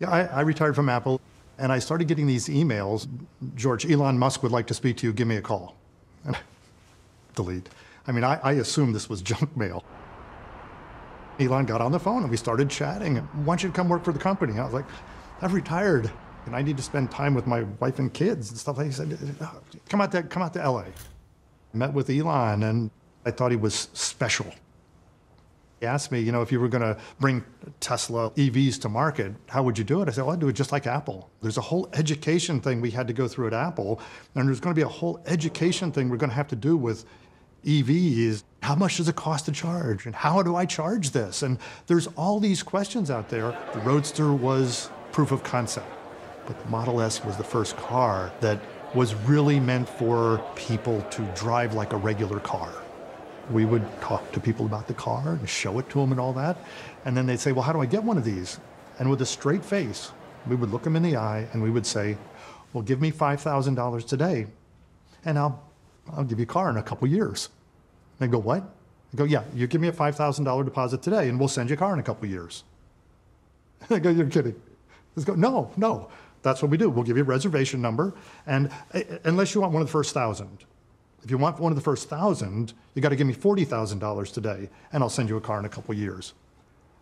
Yeah, I retired from Apple, and I started getting these emails. George, Elon Musk would like to speak to you. Give me a call. And delete. I mean, I assumed this was junk mail. Elon got on the phone, and we started chatting. Why don't you come work for the company? I was like, I've retired, and I need to spend time with my wife and kids and stuff. He said, come out to LA. Met with Elon, and I thought he was special. He asked me, if you were going to bring Tesla EVs to market, how would you do it? I said, well, I'd do it just like Apple. There's a whole education thing we had to go through at Apple, and there's going to be a whole education thing we're going to have to do with EVs. How much does it cost to charge? And how do I charge this? And there's all these questions out there. The Roadster was proof of concept, but the Model S was the first car that was really meant for people to drive like a regular car. We would talk to people about the car and show it to them and all that. And then they'd say, well, how do I get one of these? And with a straight face, we would look them in the eye and we would say, well, give me $5,000 today and I'll give you a car in a couple years. They go, what? I go, yeah, you give me a $5,000 deposit today and we'll send you a car in a couple years. I go, you're kidding. They go, no, that's what we do. We'll give you a reservation number, and unless you want one of the first 1,000. If you want one of the first 1,000, you got to give me $40,000 today, and I'll send you a car in a couple years.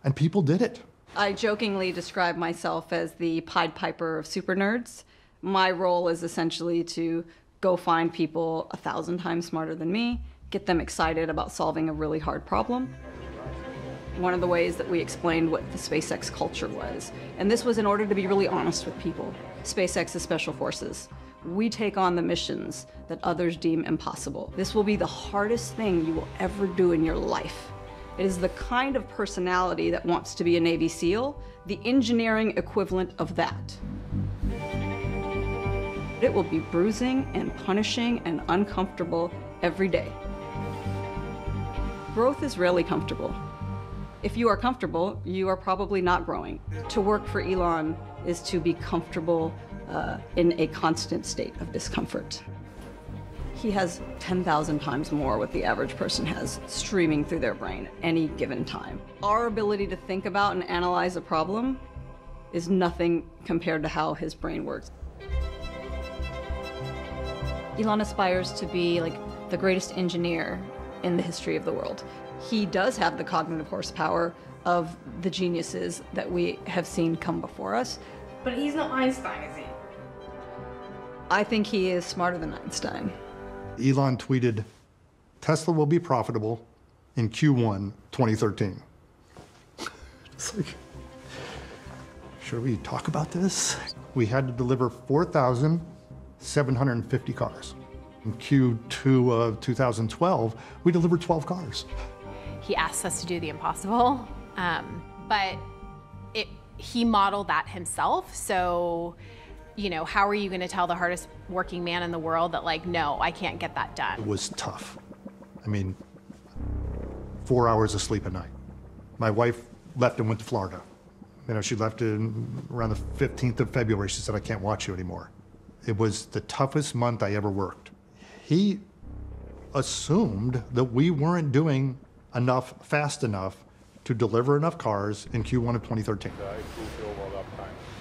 And people did it. I jokingly describe myself as the Pied Piper of super nerds. My role is essentially to go find people 1,000 times smarter than me, get them excited about solving a really hard problem. One of the ways that we explained what the SpaceX culture was, and this was in order to be really honest with people. SpaceX is special forces. We take on the missions that others deem impossible. This will be the hardest thing you will ever do in your life. It is the kind of personality that wants to be a Navy SEAL, the engineering equivalent of that. It will be bruising and punishing and uncomfortable every day. Growth is rarely comfortable. If you are comfortable, you are probably not growing. To work for Elon is to be comfortable in a constant state of discomfort. He has 10,000 times more what the average person has streaming through their brain at any given time. Our ability to think about and analyze a problem is nothing compared to how his brain works. Elon aspires to be like the greatest engineer in the history of the world. He does have the cognitive horsepower of the geniuses that we have seen come before us. But he's not Einstein, is he? I think he is smarter than Einstein. Elon tweeted, Tesla will be profitable in Q1 2013. It's like, should we talk about this? We had to deliver 4,750 cars. In Q2 of 2012, we delivered 12 cars. He asked us to do the impossible, but he modeled that himself. So, how are you going to tell the hardest working man in the world that, like, no, I can't get that done? It was tough. I mean, 4 hours of sleep a night. My wife left and went to Florida. She left around the 15th of February. She said, I can't watch you anymore. It was the toughest month I ever worked. He assumed that we weren't doing enough fast enough to deliver enough cars in Q1 of 2013.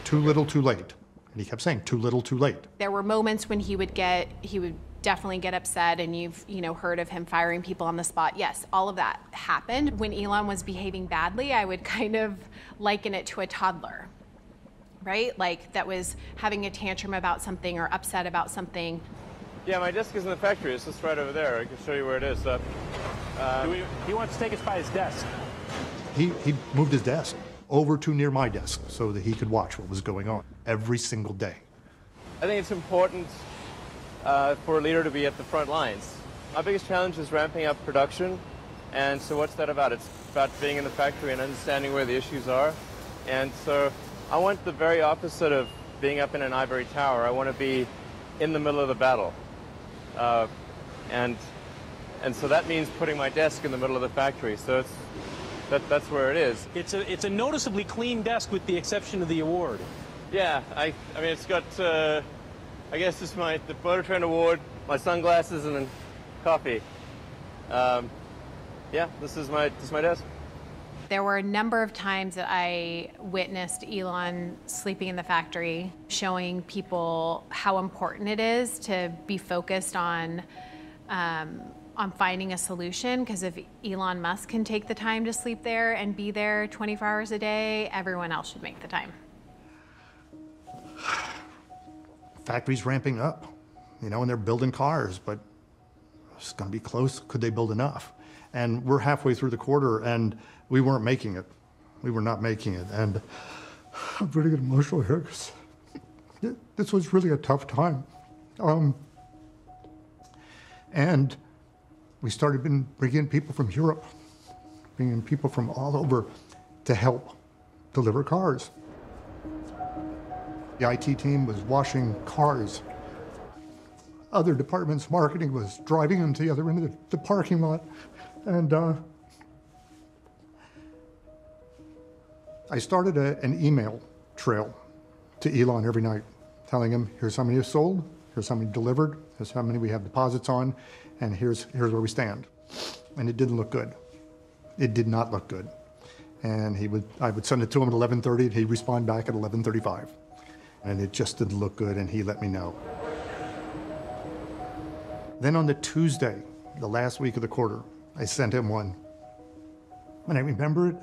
Too little, too late. And he kept saying, too little, too late. There were moments when he would definitely get upset, and you've heard of him firing people on the spot. Yes, all of that happened. When Elon was behaving badly, I would kind of liken it to a toddler, right? Like, that was having a tantrum about something or upset about something. Yeah, my desk is in the factory. It's just right over there. I can show you where it is. He wants to take us by his desk. He moved his desk over to near my desk so that he could watch what was going on every single day. I think it's important for a leader to be at the front lines. My biggest challenge is ramping up production. And so what's that about? It's about being in the factory and understanding where the issues are. And so I want the very opposite of being up in an ivory tower. I want to be in the middle of the battle. And so that means putting my desk in the middle of the factory. So that's where it is. It's a noticeably clean desk with the exception of the award. Yeah, I mean, it's got, I guess it's the Motor Trend Award, my sunglasses, and then coffee. Yeah, this is my desk. There were a number of times that I witnessed Elon sleeping in the factory, showing people how important it is to be focused on finding a solution, because if Elon Musk can take the time to sleep there and be there 24 hours a day, everyone else should make the time. Factory's ramping up, you know, and they're building cars, but it's going to be close. Could they build enough? And we're halfway through the quarter, and we weren't making it. We were not making it. And I'm really getting emotional here because this was really a tough time. And we started bringing people from Europe, bringing people from all over to help deliver cars. The IT team was washing cars. Other departments, marketing was driving them to the other end of the parking lot. And I started an email trail to Elon every night, telling him, here's how many have sold, here's how many delivered, here's how many we have deposits on, and here's where we stand. And it didn't look good. It did not look good. And I would send it to him at 11:30, and he'd respond back at 11:35. And it just didn't look good, and he let me know. Then on the Tuesday, the last week of the quarter, I sent him one. And I remember it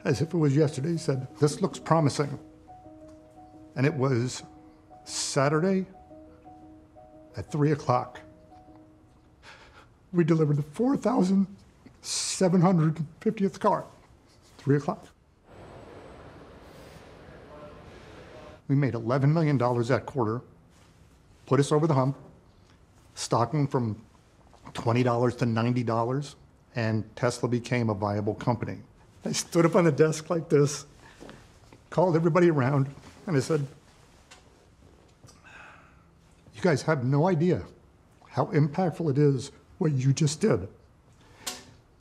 as if it was yesterday. He said, this looks promising. And it was Saturday at 3 o'clock. We delivered the 4,750th car, 3 o'clock. We made $11 million that quarter, put us over the hump, stocking from $20 to $90, and Tesla became a viable company. I stood up on a desk like this, called everybody around, and I said, you guys have no idea how impactful it is what you just did.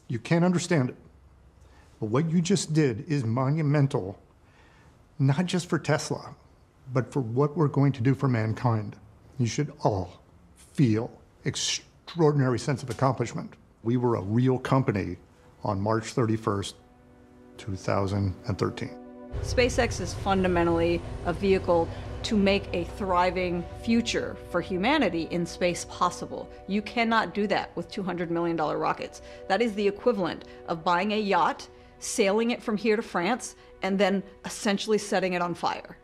You can't understand it, but what you just did is monumental, not just for Tesla, but for what we're going to do for mankind. You should all feel extraordinary sense of accomplishment. We were a real company on March 31st, 2013. SpaceX is fundamentally a vehicle to make a thriving future for humanity in space possible. You cannot do that with $200 million rockets. That is the equivalent of buying a yacht, sailing it from here to France, and then essentially setting it on fire.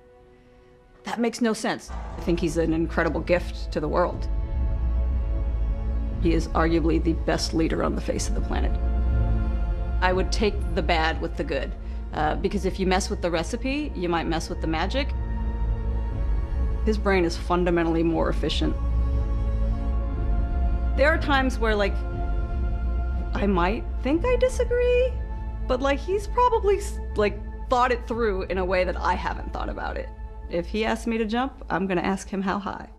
That makes no sense. I think he's an incredible gift to the world. He is arguably the best leader on the face of the planet. I would take the bad with the good, because if you mess with the recipe, you might mess with the magic. His brain is fundamentally more efficient. There are times where, like, I might think I disagree, but, like, he's probably, like, thought it through in a way that I haven't thought about it. If he asks me to jump, I'm gonna ask him how high.